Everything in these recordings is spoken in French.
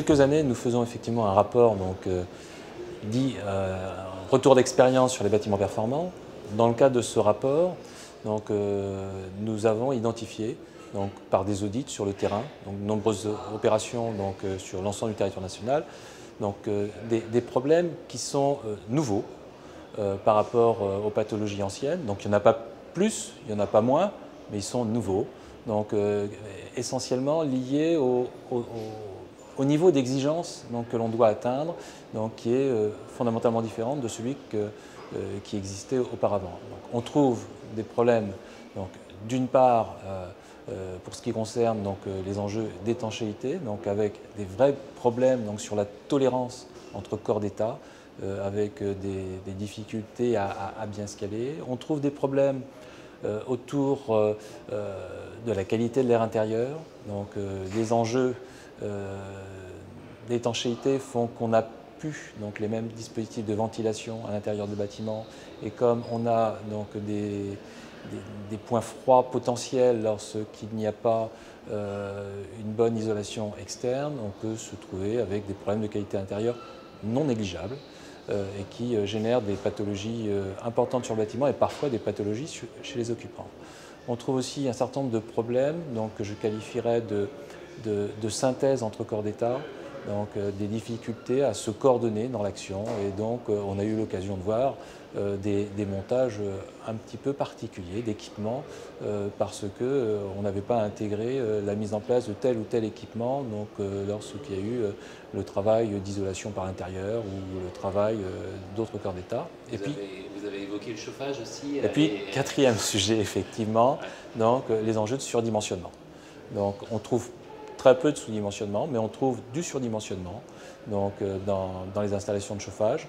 quelques années, nous faisons effectivement un rapport dit retour d'expérience sur les bâtiments performants. Dans le cadre de ce rapport, nous avons identifié par des audits sur le terrain, de nombreuses opérations sur l'ensemble du territoire national, des problèmes qui sont nouveaux par rapport aux pathologies anciennes. Donc il n'y en a pas plus, il n'y en a pas moins, mais ils sont nouveaux. Essentiellement liés au niveau d'exigence que l'on doit atteindre, qui est fondamentalement différent de celui qui existait auparavant. Donc, on trouve des problèmes, d'une part, pour ce qui concerne les enjeux d'étanchéité, avec des vrais problèmes sur la tolérance entre corps d'État, avec des difficultés à bien scaler. On trouve des problèmes autour de la qualité de l'air intérieur. Les enjeux d'étanchéité font qu'on n'a plus les mêmes dispositifs de ventilation à l'intérieur du bâtiment. Et comme on a des points froids potentiels lorsqu'il n'y a pas une bonne isolation externe, on peut se trouver avec des problèmes de qualité intérieure non négligeables et qui génèrent des pathologies importantes sur le bâtiment et parfois des pathologies chez les occupants. On trouve aussi un certain nombre de problèmes que je qualifierais de synthèse entre corps d'État, des difficultés à se coordonner dans l'action, et on a eu l'occasion de voir des montages un petit peu particuliers d'équipements parce qu'on n'avait pas intégré la mise en place de tel ou tel équipement lorsqu'il y a eu le travail d'isolation par l'intérieur ou le travail d'autres corps d'État. Vous avez évoqué le chauffage aussi. Et puis, quatrième sujet, effectivement, les enjeux de surdimensionnement. On trouve très peu de sous-dimensionnement, mais on trouve du surdimensionnement dans les installations de chauffage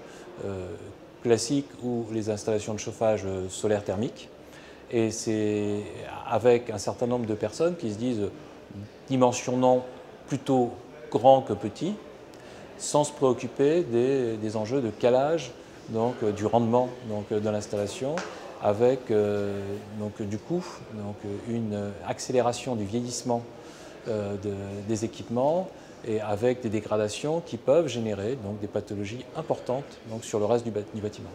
classiques ou les installations de chauffage solaire thermique. Et c'est avec un certain nombre de personnes qui se disent dimensionnant plutôt grand que petit, sans se préoccuper des enjeux de calage du rendement de l'installation, avec du coup une accélération du vieillissement des équipements et avec des dégradations qui peuvent générer des pathologies importantes sur le reste du bâtiment.